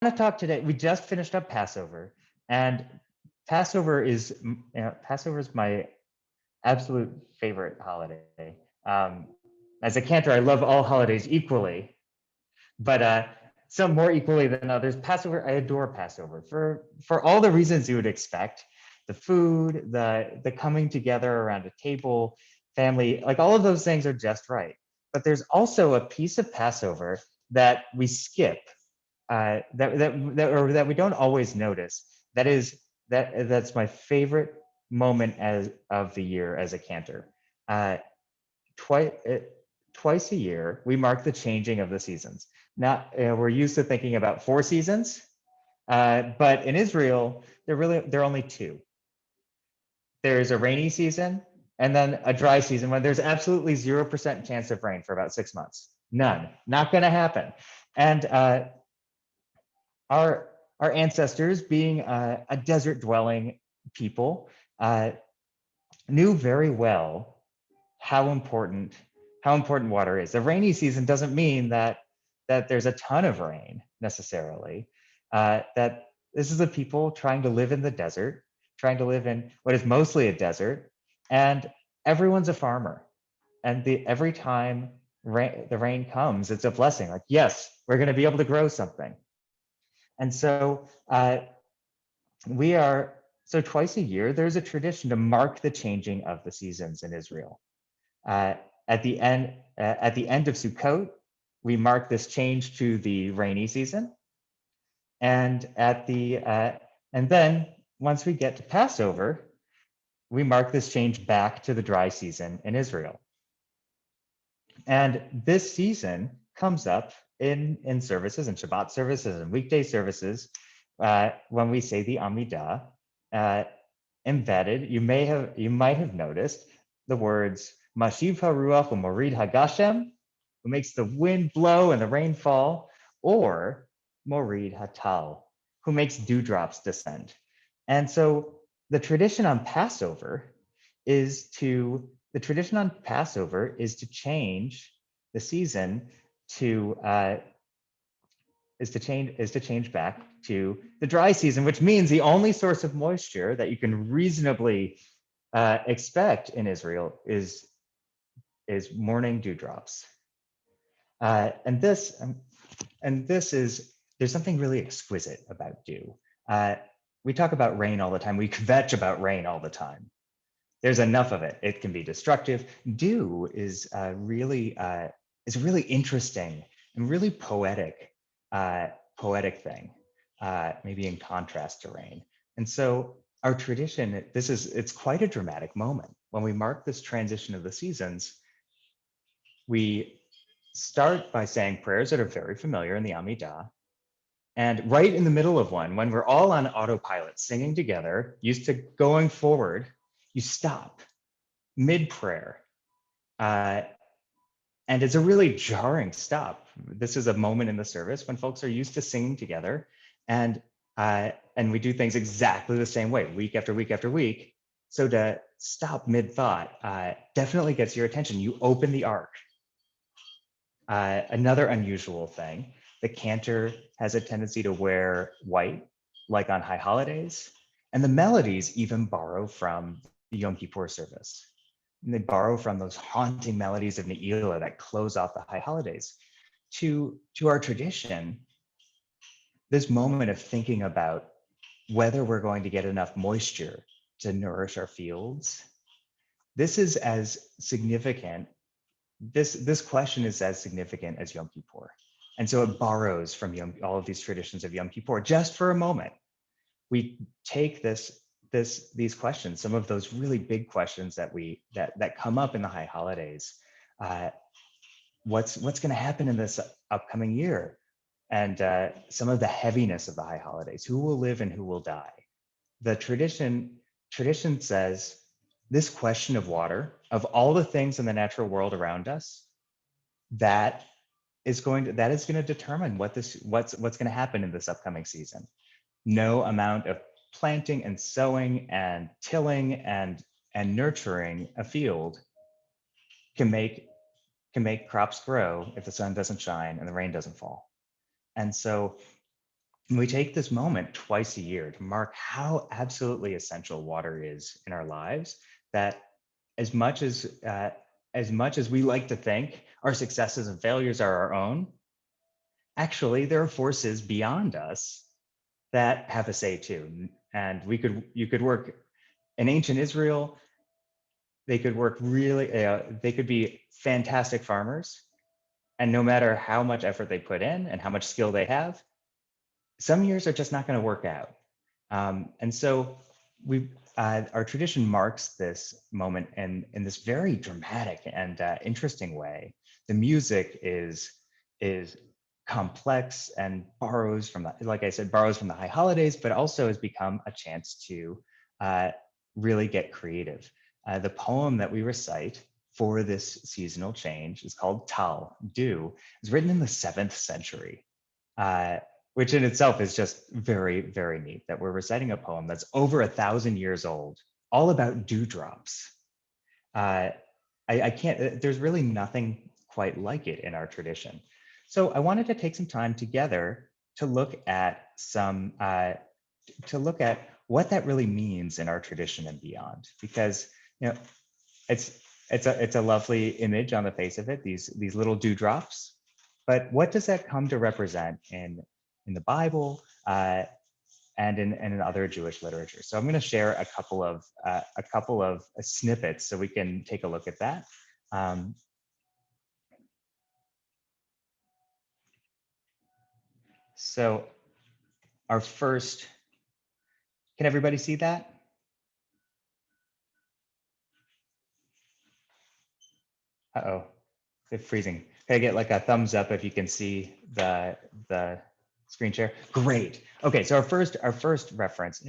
to talk today. We just finished up Passover, and Passover is my absolute favorite holiday. As a cantor, I love all holidays equally, but some more equally than others. Passover, I adore Passover for all the reasons you would expect: the food, the coming together around a table, family, like all of those things are just right. But there's also a piece of Passover that we skip, that we don't always notice. That's my favorite moment as of the year as a cantor. Uh, twice twice a year we mark the changing of the seasons. Now we're used to thinking about 4 seasons, but in Israel there are only two. There's a rainy season and then a dry season when there's absolutely 0% chance of rain for about 6 months. None, not going to happen. And our ancestors, being a desert dwelling people, knew very well how important water is. The rainy season doesn't mean that there's a ton of rain necessarily. That this is a people trying to live in the desert, trying to live in what is mostly a desert, and everyone's a farmer. And every time the rain comes, it's a blessing. Like, yes, we're going to be able to grow something. And so twice a year, there's a tradition to mark the changing of the seasons in Israel. Uh, at the end of Sukkot, we mark this change to the rainy season, and and then once we get to Passover, we mark this change back to the dry season in Israel. And this season comes up in services, in Shabbat services and weekday services, when we say the Amidah. Embedded, you might have noticed the words Mashiv HaRuach u'Morid HaGashem, who makes the wind blow and the rain fall, or Morid HaTal, who makes dewdrops descend. And so the tradition on Passover is to change the season to change back to the dry season, which means the only source of moisture that you can reasonably expect in Israel is morning dewdrops. And there's something really exquisite about dew. We talk about rain all the time. We kvetch about rain all the time. There's enough of it. It can be destructive. Dew is really interesting and really poetic thing, maybe in contrast to rain. And so our tradition, it's quite a dramatic moment. When we mark this transition of the seasons, we start by saying prayers that are very familiar in the Amidah. And right in the middle of one, when we're all on autopilot, singing together, used to going forward, you stop mid-prayer. And it's a really jarring stop. This is a moment in the service when folks are used to singing together, and we do things exactly the same way, week after week after week. So to stop mid-thought definitely gets your attention. You open the ark. Another unusual thing, the cantor has a tendency to wear white, like on high holidays, and the melodies even borrow from the Yom Kippur service. And they borrow from those haunting melodies of Ne'ilah that close off the high holidays. To our tradition, this moment of thinking about whether we're going to get enough moisture to nourish our fields, this is as significant. This question is as significant as Yom Kippur. And so it borrows from all of these traditions of Yom Kippur. Just for a moment, we take these questions, some of those really big questions that come up in the high holidays. What's going to happen in this upcoming year? And some of the heaviness of the high holidays. Who will live and who will die? The tradition says this question of water, of all the things in the natural world around us, that is going to determine what's going to happen in this upcoming season. No amount of planting and sowing and tilling and nurturing a field can make crops grow if the sun doesn't shine and the rain doesn't fall. And so And we take this moment twice a year to mark how absolutely essential water is in our lives, that as much as we like to think our successes and failures are our own, actually there are forces beyond us that have a say too. And you could work in ancient Israel, they could work really, they could be fantastic farmers. And no matter how much effort they put in and how much skill they have, some years are just not going to work out. And so our tradition marks this moment in this very dramatic and interesting way. The music is complex and borrows from the, like I said, borrows from the high holidays, but also has become a chance to uh, really get creative. The poem that we recite for this seasonal change is called Tal, Dew. It's written in the 7th century. Uh, which in itself is just very, very neat that we're reciting a poem that's over 1,000 years old, all about dewdrops. Uh, I can't, there's really nothing quite like it in our tradition. So I wanted to take some time together to look at what that really means in our tradition and beyond, because you know it's it's a lovely image on the face of it, these little dewdrops, but what does that come to represent in the Bible and in other Jewish literature? So I'm going to share a couple of snippets so we can take a look at that. Um, so our first, can everybody see that? Uh-oh, it's freezing. Can I get like a thumbs up if you can see the screen share? Great. Okay, so our first reference.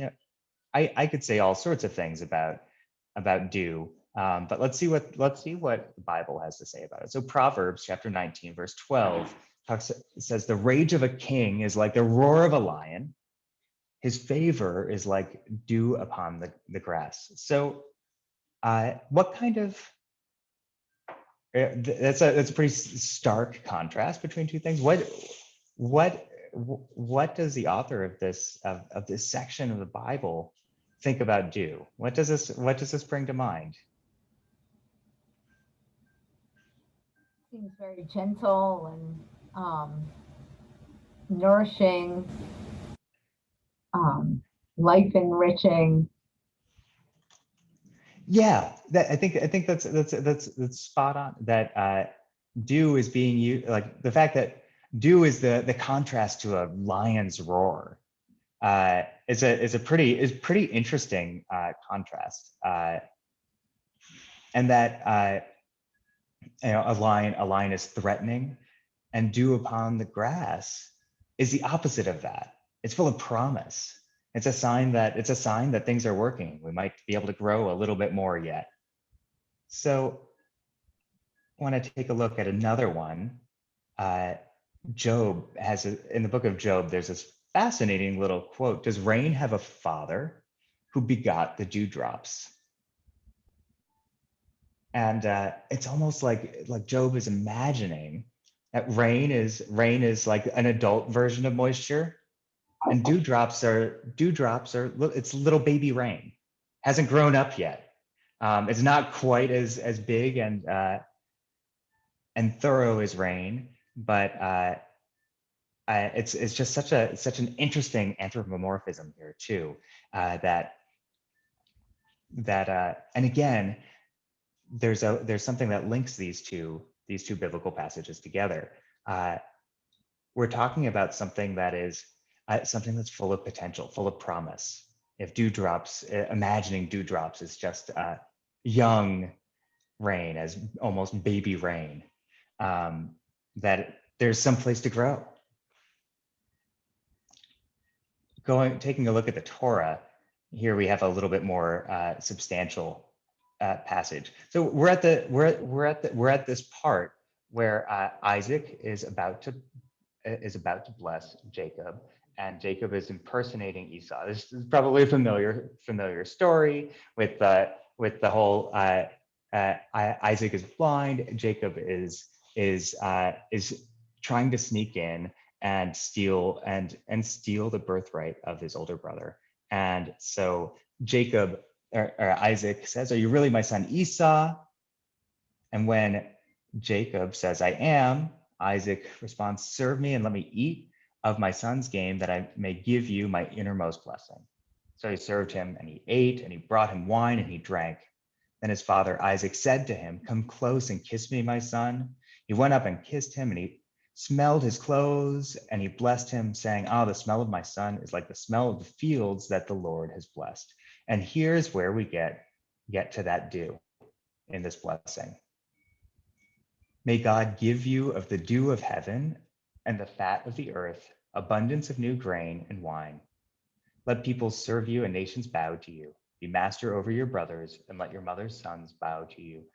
I could say all sorts of things about dew, but let's see what the Bible has to say about it. So Proverbs chapter 19, verse 12 says, "The rage of a king is like the roar of a lion. His favor is like dew upon the grass." So, what kind of that's a pretty stark contrast between two things. What what does the author of this section of the Bible think about dew? What does this bring to mind? Seems very gentle and nourishing, um, life enriching. Yeah, I think that's spot on. That dew is being used, like the fact that dew is the contrast to a lion's roar. Is pretty interesting contrast, and that a lion is threatening, and dew upon the grass is the opposite of that. It's full of promise. It's a sign that things are working. We might be able to grow a little bit more yet. So I want to take a look at another one. Uh, in the book of Job, there's this fascinating little quote. Does rain have a father who begot the dewdrops? And it's almost like Job is imagining that rain is like an adult version of moisture, and dewdrops are it's little baby rain, hasn't grown up yet. It's not quite as big and thorough as rain, but it's just such an interesting anthropomorphism here too. That and again, there's something that links these two biblical passages together. Uh, we're talking about something that's full of potential, full of promise. If dewdrops, imagining dewdrops is just young rain, as almost baby rain, that there's some place to grow. Taking a look at the Torah, here we have a little bit more substantial passage. So we're at this part where Isaac is about to bless Jacob, and Jacob is impersonating Esau. This is probably a familiar story with the whole Isaac is blind, Jacob is trying to sneak in and steal the birthright of his older brother. And so Jacob or Isaac says, "Are you really my son Esau?" And when Jacob says, "I am," Isaac responds, "Serve me and let me eat of my son's game, that I may give you my innermost blessing." So he served him, and he ate, and he brought him wine, and he drank. Then his father Isaac said to him, "Come close and kiss me, my son." He went up and kissed him, and he smelled his clothes, and he blessed him, saying, "Ah, the smell of my son is like the smell of the fields that the Lord has blessed." And here's where we get to that dew in this blessing. May God give you of the dew of heaven and the fat of the earth, abundance of new grain and wine. Let people serve you and nations bow to you. Be master over your brothers, and let your mother's sons bow to you.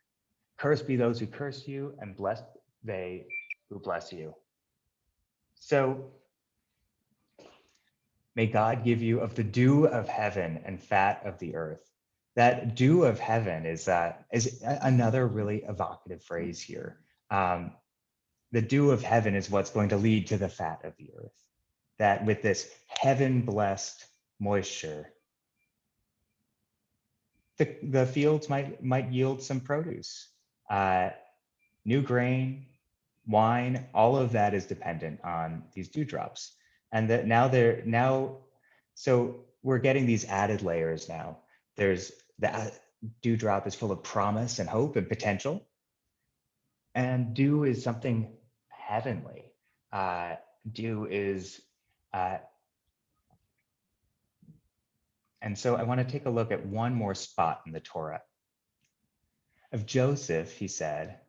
Cursed be those who curse you, and blessed they who bless you. So may God give you of the dew of heaven and fat of the earth. That dew of heaven is another really evocative phrase here. The dew of heaven is what's going to lead to the fat of the earth. That with this heaven-blessed moisture, the fields might yield some produce. New grain, wine, all of that is dependent on these dewdrops. And that so we're getting these added layers now. There's the dewdrop is full of promise and hope and potential. And dew is something heavenly. Dew is, and so I want to take a look at one more spot in the Torah. Of Joseph, he said,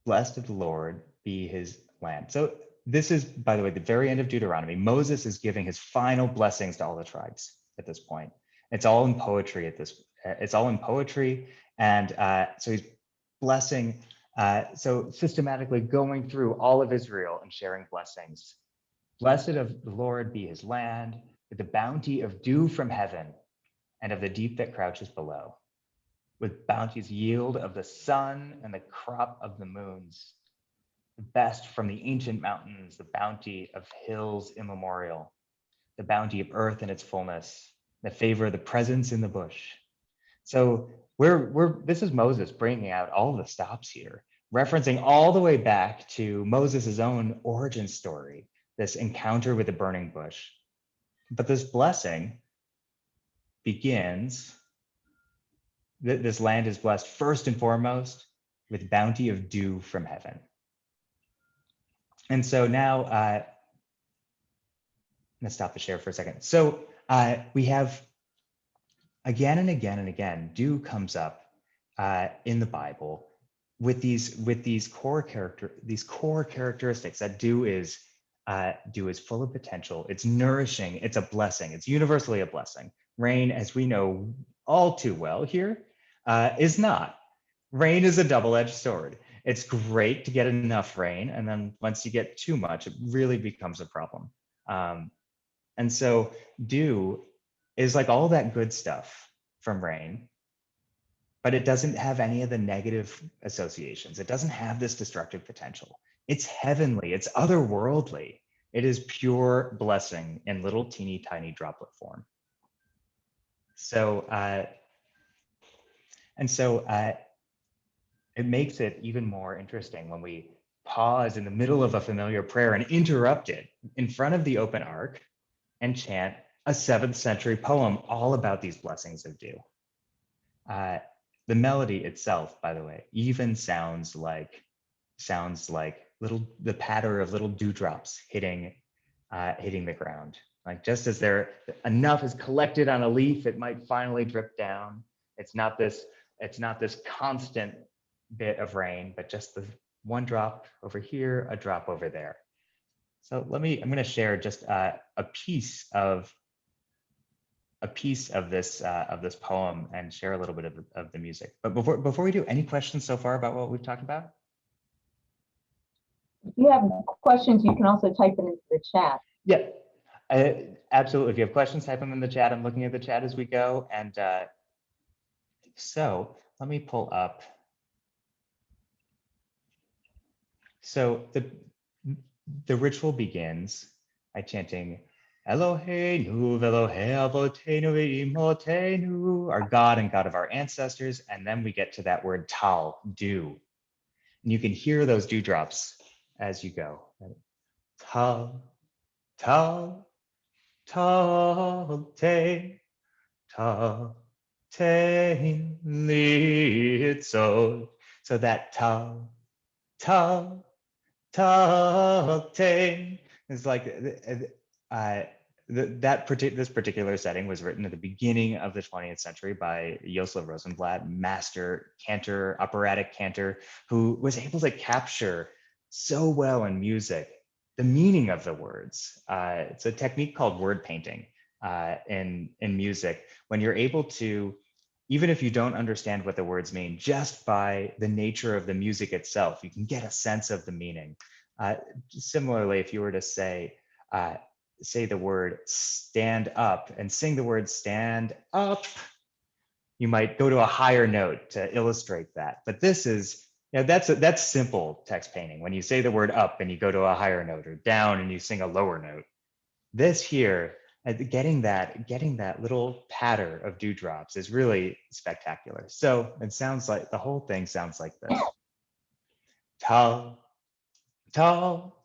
"Blessed of the Lord be his land." So this is, by the way, the very end of Deuteronomy. Moses is giving his final blessings to all the tribes at this point. It's all in poetry it's all in poetry. And so he's blessing, so systematically going through all of Israel and sharing blessings. "Blessed of the Lord be his land, with the bounty of dew from heaven and of the deep that crouches below, with bounties yield of the sun and the crop of the moons, the best from the ancient mountains, the bounty of hills immemorial, the bounty of earth in its fullness, the favor of the presence in the bush." So this is Moses bringing out all the stops here, referencing all the way back to Moses' own origin story, this encounter with the burning bush. But this blessing begins, this land is blessed first and foremost with bounty of dew from heaven. And so now, I'm gonna stop the share for a second. So we have again and again and again, dew comes up in the Bible with these core characteristics. That dew is full of potential. It's nourishing. It's a blessing. It's universally a blessing. Rain, as we know all too well here, is not. Rain is a double-edged sword. It's great to get enough rain, and then once you get too much, it really becomes a problem. And so dew is like all that good stuff from rain, but it doesn't have any of the negative associations. It doesn't have this destructive potential. It's heavenly, it's otherworldly. It is pure blessing in little teeny tiny droplet form. So, it makes it even more interesting when we pause in the middle of a familiar prayer and interrupt it in front of the open ark and chant a 7th century poem all about these blessings of dew. The melody itself, by the way, even sounds like the patter of little dewdrops hitting the ground. Like just as enough is collected on a leaf, it might finally drip down. It's not this constant bit of rain, but just the one drop over here, a drop over there. So I'm going to share just a piece of this poem and share a little bit of the music. But before we do, any questions so far about what we've talked about? If you have questions, you can also type it into the chat. Yeah, absolutely. If you have questions, type them in the chat. I'm looking at the chat as we go. And so let me pull up. So the ritual begins by chanting Eloheinu ve'Elohei Avotenu ve'imotenu, our God and God of our ancestors, and then we get to that word tal, dew. And you can hear those dewdrops as you go. Tal, tal, tal, te, tal, te, litzo. So that tal, tal, tal, te is like this particular setting was written at the beginning of the 20th century by Josef Rosenblatt, master cantor, operatic cantor, who was able to capture so well in music the meaning of the words. It's a technique called word painting in music, when you're able to, even if you don't understand what the words mean, just by the nature of the music itself, you can get a sense of the meaning. Similarly, if you were to say the word stand up and sing the word stand up, you might go to a higher note to illustrate that. But this is, that's simple text painting. When you say the word up and you go to a higher note, or down and you sing a lower note. This here, getting that little patter of dewdrops is really spectacular. So it sounds like, the whole thing sounds like this. Tal, tal,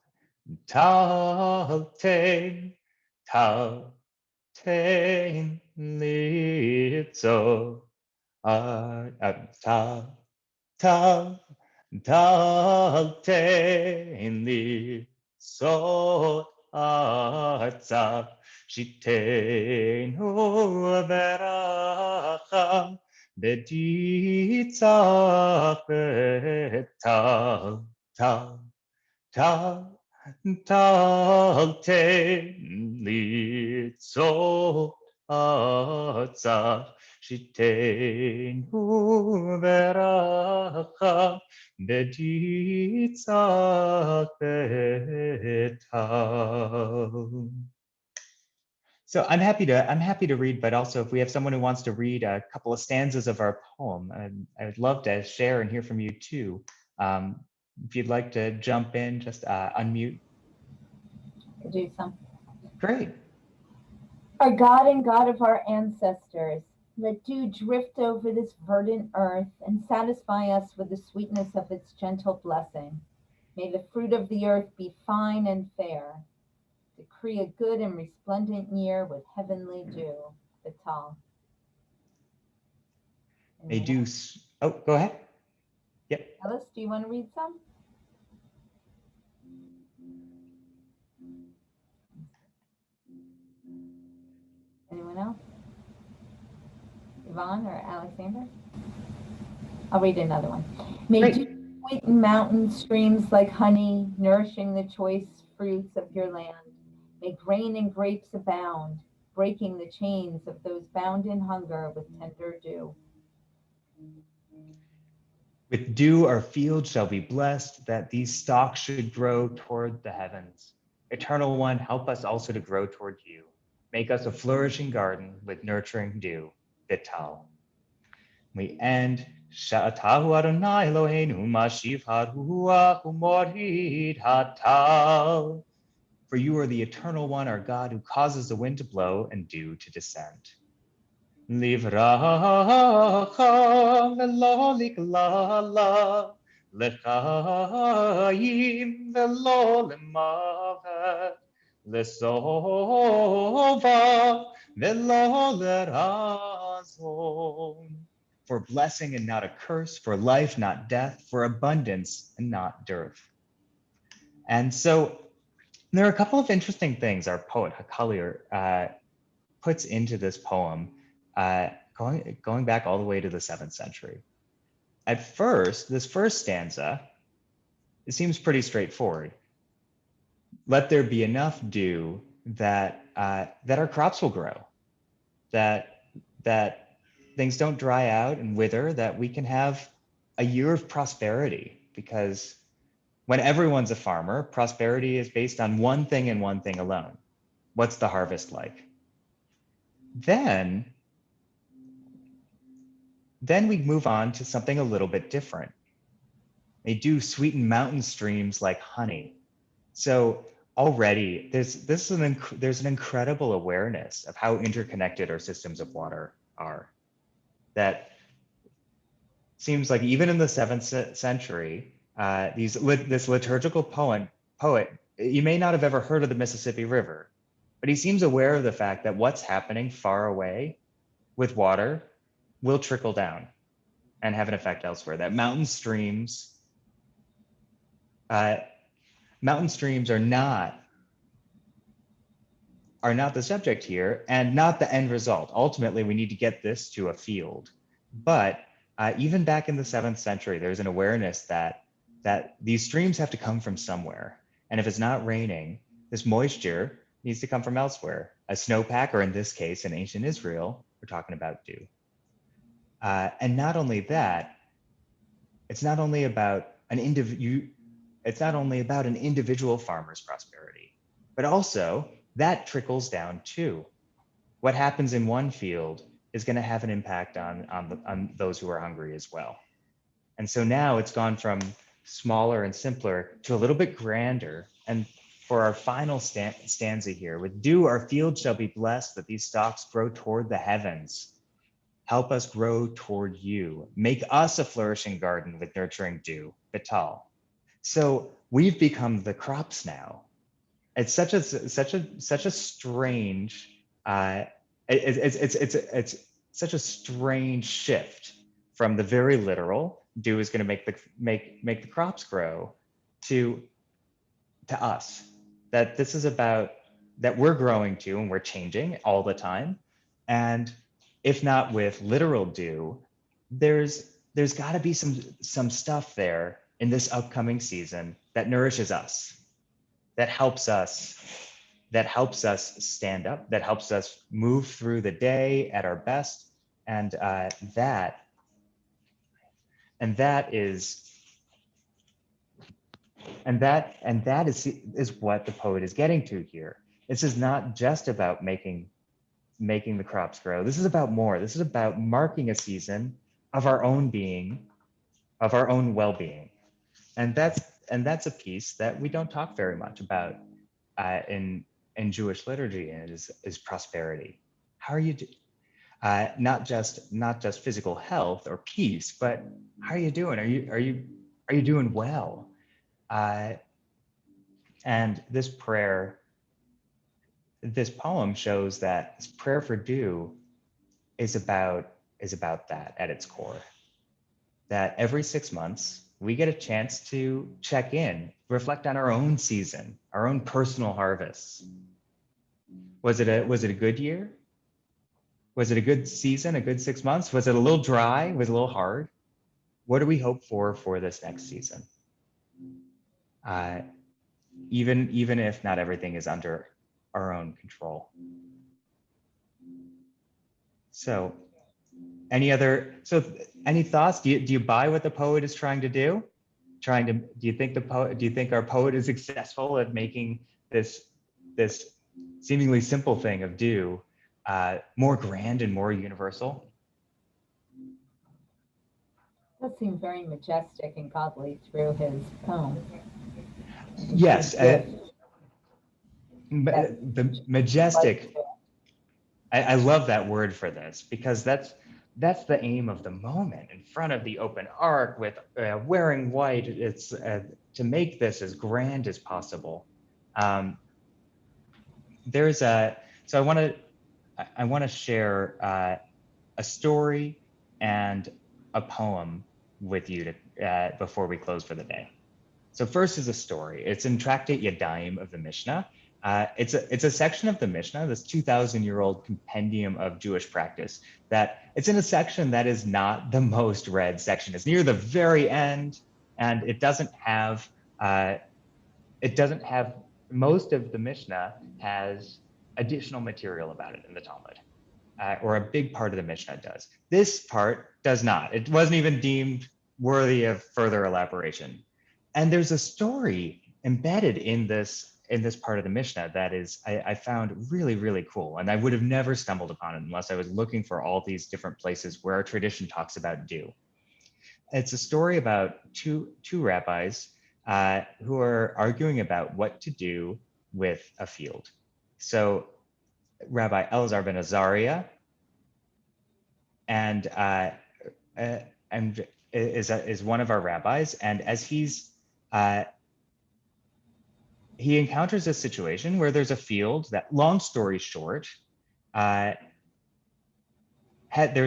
tal, te, tal, te, litzo, tal, tal, tal, te, litzo, arza, shiteinu veracha, beditzach betal, tal, tal, tal, te, litzo, arza, shiteinu veracha, beditzach betal. So I'm happy to read, but also if we have someone who wants to read a couple of stanzas of our poem, I would love to share and hear from you too. If you'd like to jump in, just unmute. To do some. Great. Our God and God of our ancestors, let dew drift over this verdant earth and satisfy us with the sweetness of its gentle blessing. May the fruit of the earth be fine and fair. Decree a good and resplendent year with heavenly dew. Vital. They do. Oh, go ahead. Yep. Ellis, do you want to read some? Anyone else? Yvonne or Alexander? I'll read another one. May dew sweeten mountain streams like honey, nourishing the choice fruits of your land. May grain and grapes abound, breaking the chains of those bound in hunger with tender dew. With dew our fields shall be blessed, that these stalks should grow toward the heavens. Eternal One, help us also to grow toward you. Make us a flourishing garden with nurturing dew. Vital. We end. Sha'atahu Adonai Eloheinu mashiv haruach umorid hatal. For you are the Eternal One, our God, who causes the wind to blow and dew to descend. Livracha velo liklala, lechayim velo lemavet, lesova velo lerazon. For blessing and not a curse, for life, not death, for abundance and not dearth. And so there are a couple of interesting things our poet Hakalier puts into this poem, going back all the way to the 7th century. At first, this first stanza, it seems pretty straightforward. Let there be enough dew that our crops will grow, that things don't dry out and wither, that we can have a year of prosperity, because when everyone's a farmer, prosperity is based on one thing and one thing alone. What's the harvest like? Then we move on to something a little bit different. They do sweeten mountain streams like honey. So already there's an incredible awareness of how interconnected our systems of water are. That seems like even in the century, this liturgical poet, you may not have ever heard of the Mississippi River, but he seems aware of the fact that what's happening far away with water will trickle down and have an effect elsewhere. That uh, mountain streams are not the subject here and not the end result. Ultimately, we need to get this to a field. But even back in the 7th century, there's an awareness that these streams have to come from somewhere. And if it's not raining, this moisture needs to come from elsewhere. A snowpack, or in this case, in ancient Israel, we're talking about dew. And not only that, it's not only about an individual farmer's prosperity, but also that trickles down too. What happens in one field is going to have an impact on those who are hungry as well. And so now it's gone from smaller and simpler to a little bit grander. And for our final stanza here, with dew our field shall be blessed, that these stalks grow toward the heavens. Help us grow toward you. Make us a flourishing garden with nurturing dew, Vital. So we've become the crops now. It's such a strange it's such a strange shift from the very literal dew is going to make the crops grow to us, that this is about that we're growing to and we're changing all the time. And if not with literal dew, there's got to be some stuff there in this upcoming season that nourishes us, that helps us stand up, that helps us move through the day at our best. And that is what the poet is getting to here. This is not just about making the crops grow. This is about more. This is about marking a season of our own being, of our own well-being. And that's a piece that we don't talk very much about in Jewish liturgy, and is prosperity. How are you not just physical health or peace, but how are you doing? Are you doing well? And this poem shows that this prayer for dew is about that at its core. That every 6 months we get a chance to check in, reflect on our own season, our own personal harvests. Was it a good year? Was it a good season, a good 6 months? Was it a little dry? Was it a little hard? What do we hope for this next season? Even if not everything is under our own control. So any thoughts? Do you buy what the poet is trying to do? Do you think our poet is successful at making this seemingly simple thing of dew more grand and more universal? That seemed very majestic and godly through his poem. Yes, the majestic. I love that word for this, because that's the aim of the moment, in front of the open ark with wearing white. It's to make this as grand as possible. So I want to share a story and a poem with you before we close for the day. So first is a story. It's in Tractate Yadayim of the Mishnah. It's a section of the Mishnah, this 2,000-year-old compendium of Jewish practice, that it's in a section that is not the most read section. It's near the very end, and it doesn't have most of the Mishnah has additional material about it in the Talmud, or a big part of the Mishnah does. This part does not. It wasn't even deemed worthy of further elaboration. And there's a story embedded in this part of the Mishnah that is, I found really, really cool. And I would have never stumbled upon it unless I was looking for all these different places where our tradition talks about dew. It's a story about two rabbis who are arguing about what to do with a field. So Rabbi Elazar ben Azariah and is one of our rabbis, and as he encounters a situation where there's a field that, long story short, there's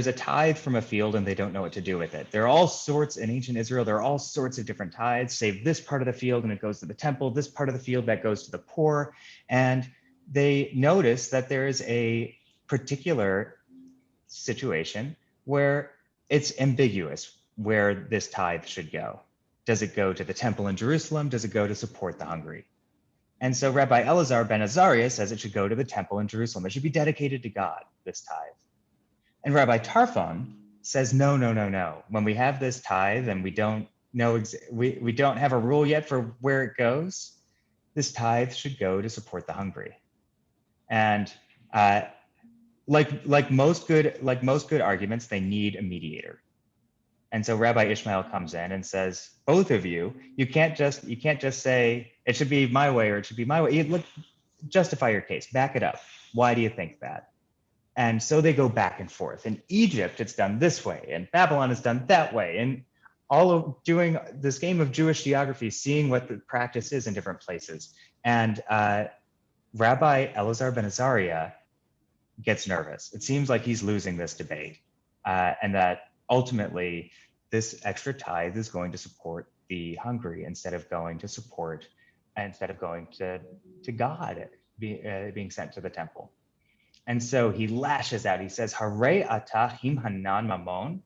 a tithe from a field and they don't know what to do with it. There are all sorts in ancient Israel, there are all sorts of different tithes, save this part of the field and it goes to the temple, this part of the field that goes to the poor. And they notice that there is a particular situation where it's ambiguous where this tithe should go. Does it go to the temple in Jerusalem? Does it go to support the hungry? And so Rabbi Elazar ben Azariah says it should go to the temple in Jerusalem. It should be dedicated to God, this tithe. And Rabbi Tarfon says, no, no, no, no. When we have this tithe and we don't know, we don't have a rule yet for where it goes, this tithe should go to support the hungry. And like most good arguments, they need a mediator. And so Rabbi Ishmael comes in and says, both of you can't just say it should be my way or it should be my way. Justify your case, back it up. Why do you think that? And so they go back and forth. In Egypt, it's done this way, and Babylon is done that way. And all of doing this game of Jewish geography, seeing what the practice is in different places. And Rabbi Elazar ben Azariah gets nervous. It seems like he's losing this debate, and that ultimately this extra tithe is going to support the hungry instead of going to God being sent to the temple. And so he lashes out. He says, "Hare ata him hanan mamon."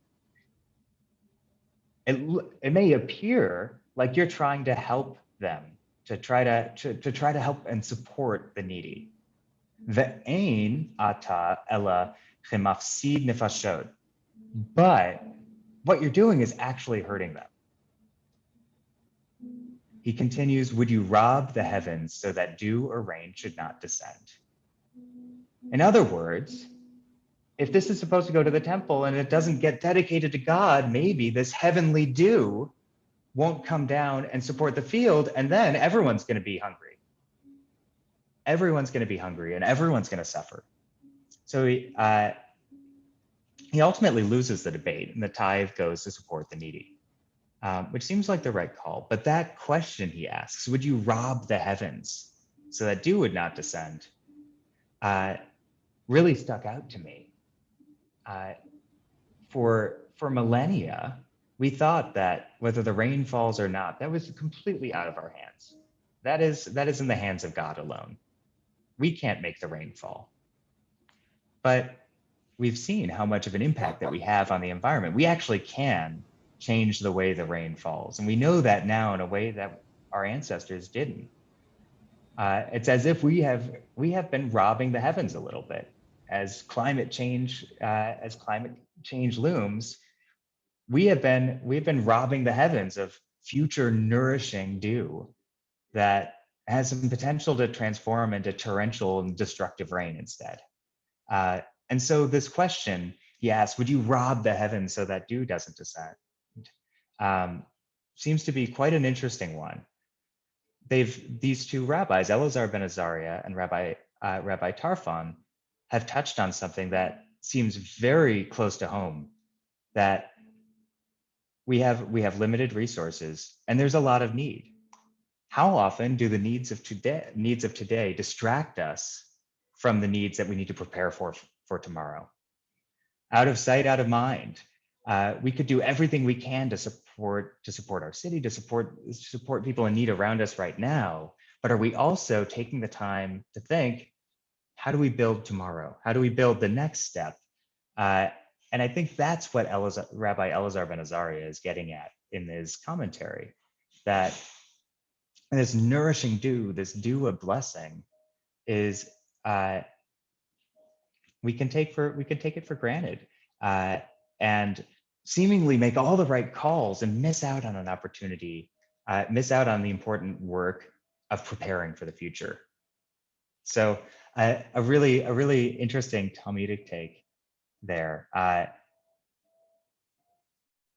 It may appear like you're trying to help them, to try to help and support the needy. Ve'ein ata ela chemafsid nefashot. But what you're doing is actually hurting them. He continues, "Would you rob the heavens so that dew or rain should not descend?" In other words, if this is supposed to go to the temple and it doesn't get dedicated to God, maybe this heavenly dew won't come down and support the field, and then everyone's going to be hungry. Everyone's going to be hungry and everyone's going to suffer. So he ultimately loses the debate, and the tithe goes to support the needy, which seems like the right call. But that question he asks, would you rob the heavens so that dew would not descend, really stuck out to me. For millennia, we thought that whether the rain falls or not, that was completely out of our hands. That is in the hands of God alone. We can't make the rain fall. But we've seen how much of an impact that we have on the environment. We actually can change the way the rain falls. And we know that now in a way that our ancestors didn't. It's as if we have been robbing the heavens a little bit. As climate change looms, we have been robbing the heavens of future nourishing dew that has some potential to transform into torrential and destructive rain instead. And so this question he asks, would you rob the heavens so that dew doesn't descend? Seems to be quite an interesting one. These two rabbis, Elazar ben Azariah and Rabbi Tarfon, have touched on something that seems very close to home, that we have limited resources and there's a lot of need. How often do the needs of today distract us from the needs that we need to prepare for tomorrow? Out of sight, out of mind. We could do everything we can to support our city, to support people in need around us right now. But are we also taking the time to think, how do we build tomorrow? How do we build the next step? And I think that's what Rabbi Elazar ben Azariah is getting at in his commentary, that this nourishing dew, this dew of blessing, is we can take it for granted, and seemingly make all the right calls and miss out on an opportunity, miss out on the important work of preparing for the future. So a really interesting Talmudic take there.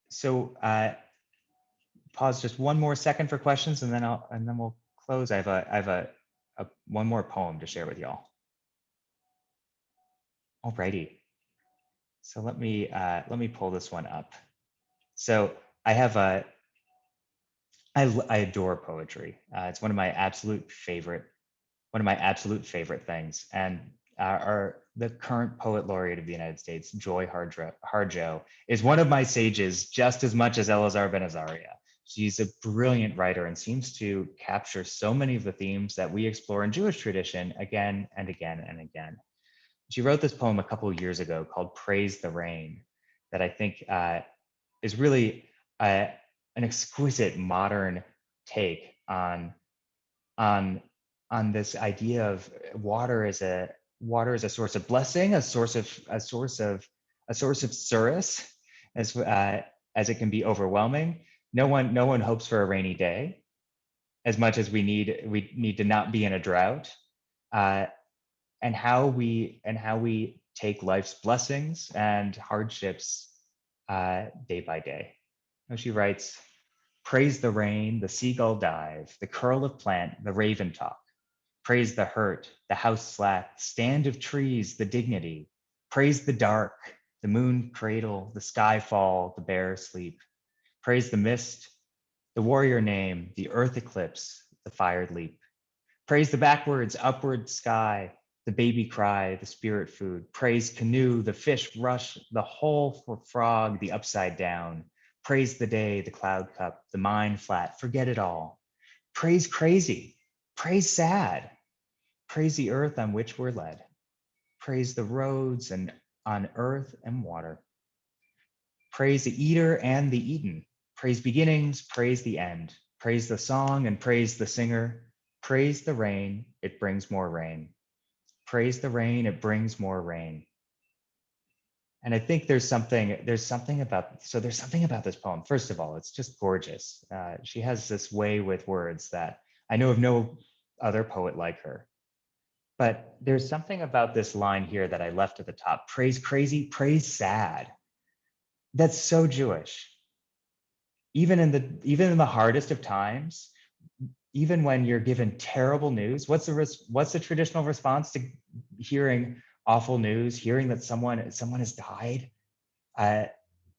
So pause just one more second for questions, and then we'll close. I have a one more poem to share with y'all. Alrighty. So let me pull this one up. So I have I adore poetry. It's one of my absolute favorite things. And the current poet laureate of the United States, Joy Harjo, is one of my sages just as much as Elazar Ben Azariah. She's a brilliant writer and seems to capture so many of the themes that we explore in Jewish tradition again and again and again. She wrote this poem a couple of years ago called Praise the Rain that I think is really an exquisite modern take on on this idea of water as a source of blessing, a source of solace, as it can be overwhelming. No one hopes for a rainy day as much as we need to not be in a drought. And how we take life's blessings and hardships day by day. And she writes, praise the rain, the seagull dive, the curl of plant, the raven talk. Praise the hurt, the house slack, stand of trees, the dignity. Praise the dark, the moon cradle, the sky fall, the bear sleep. Praise the mist, the warrior name, the earth eclipse, the fired leap. Praise the backwards, upward sky, the baby cry, the spirit food. Praise canoe, the fish rush, the hole for frog, the upside down. Praise the day, the cloud cup, the mind flat, forget it all. Praise crazy, praise sad. Praise the earth on which we're led. Praise the roads and on earth and water. Praise the eater and the eaten. Praise beginnings, praise the end. Praise the song and praise the singer. Praise the rain, it brings more rain. Praise the rain, it brings more rain. And I think there's something about this poem. First of all, it's just gorgeous. She has this way with words that I know of no other poet like her. But there's something about this line here that I left at the top. Praise crazy, praise sad. That's so Jewish. Even in the hardest of times, even when you're given terrible news, what's the traditional response to hearing awful news, hearing that someone has died?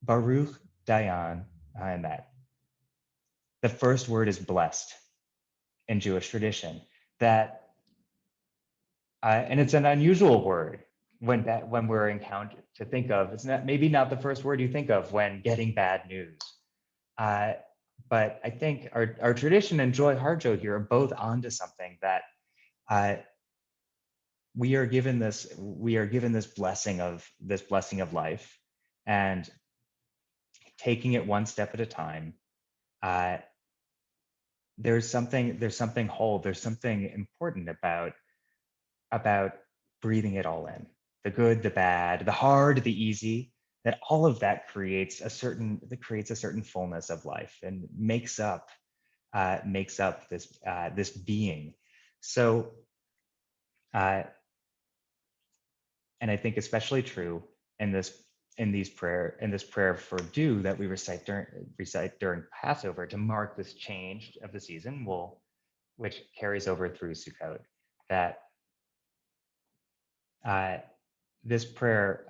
Baruch Dayan Haemet. The first word is blessed in Jewish tradition. And it's an unusual word when we're encountered to think of. It's maybe not the first word you think of when getting bad news. But I think our tradition and Joy Harjo here are both onto something that we are given this blessing of life, and taking it one step at a time. There's something whole. There's something important about breathing it all in, the good, the bad, the hard, the easy, that all of that creates a certain fullness of life and makes up this being. So, and I think especially true in this prayer for dew that we recite during Passover to mark this change of the season, which carries over through Sukkot. That this prayer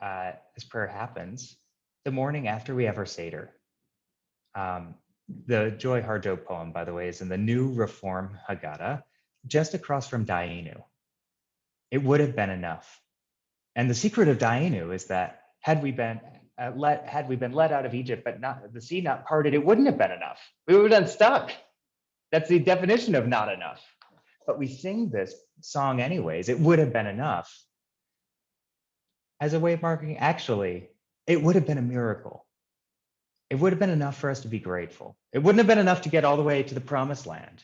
happens the morning after we have our Seder. The Joy Harjo poem, by the way, is in the New Reform Haggadah, just across from Dayenu. It would have been enough. And the secret of Dayenu is that had we been let out of Egypt, but not the sea not parted, it wouldn't have been enough. We would have been stuck. That's the definition of not enough. But we sing this song anyways. It would have been enough, as a way of marking, actually, it would have been a miracle. It would have been enough for us to be grateful. It wouldn't have been enough to get all the way to the promised land,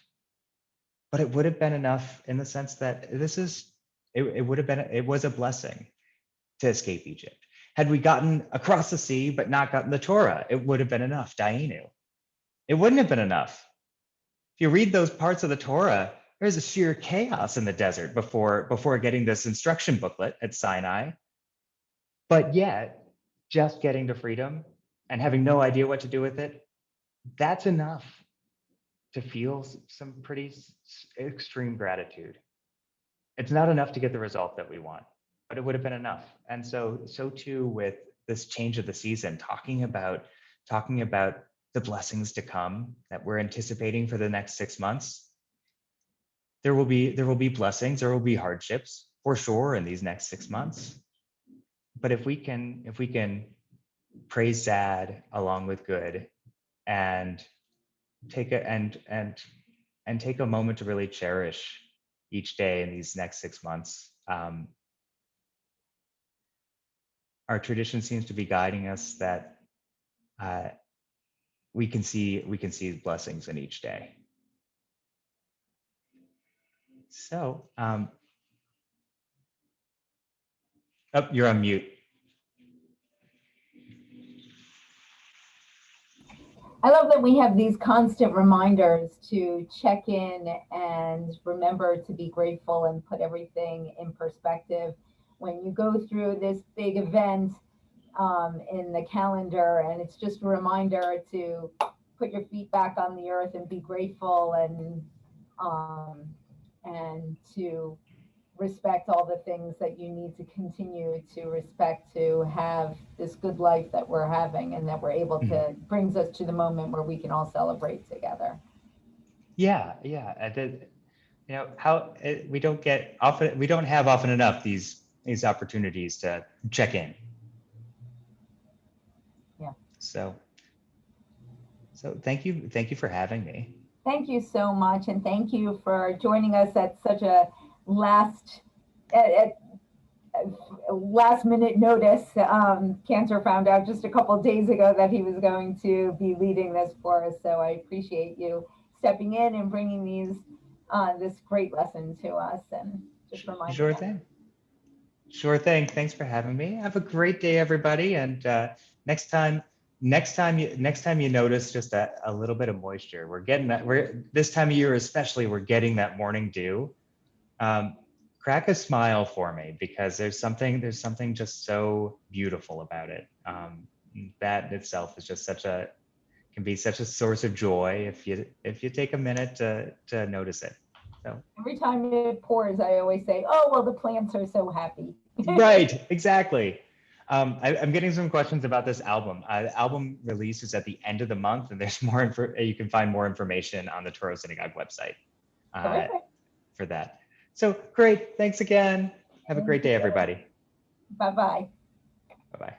but it would have been enough in the sense that it was a blessing to escape Egypt. Had we gotten across the sea, but not gotten the Torah, it would have been enough, Dayenu. It wouldn't have been enough. If you read those parts of the Torah, there's a sheer chaos in the desert before getting this instruction booklet at Sinai. But yet, just getting to freedom and having no idea what to do with it, that's enough. to feel some pretty extreme gratitude. It's not enough to get the result that we want, but it would have been enough. And so too with this change of the season, talking about the blessings to come that we're anticipating for the next 6 months. There will be blessings, there will be hardships for sure in these next 6 months. But if we can praise sad along with good, and take a and take a moment to really cherish each day in these next 6 months. Our tradition seems to be guiding us that uh, we can see blessings in each day. So, oh, you're on mute. I love that we have these constant reminders to check in and remember to be grateful and put everything in perspective. When you go through this big event in the calendar, and it's just a reminder to put your feet back on the earth and be grateful, and to respect all the things that you need to continue to respect to have this good life that we're having, and that we're able to brings us to the moment where we can all celebrate together. Yeah. How we don't have often enough these opportunities to check in. Yeah. So thank you for having me. Thank you so much, and thank you for joining us at such a last at last minute notice. Cantor found out just a couple of days ago that he was going to be leading this for us, so I appreciate you stepping in and bringing this great lesson to us, and just reminding Sure us. thing. Sure thing. Thanks for having me. Have a great day, everybody. And next time you notice just a little bit of moisture, we're getting that. We're this time of year especially. We're getting that morning dew. Um, Crack a smile for me, because there's something just so beautiful about it. That in itself is just can be such a source of joy if you take a minute to notice it. So. Every time it pours, I always say, "Oh well, the plants are so happy." Right, exactly. I'm getting some questions about this album. The album release is at the end of the month, and there's more info. You can find more information on the Toro Synagogue website Terrific. for that. So great. Thanks again. Have a Thank great day, you. everybody. Bye bye. Bye bye.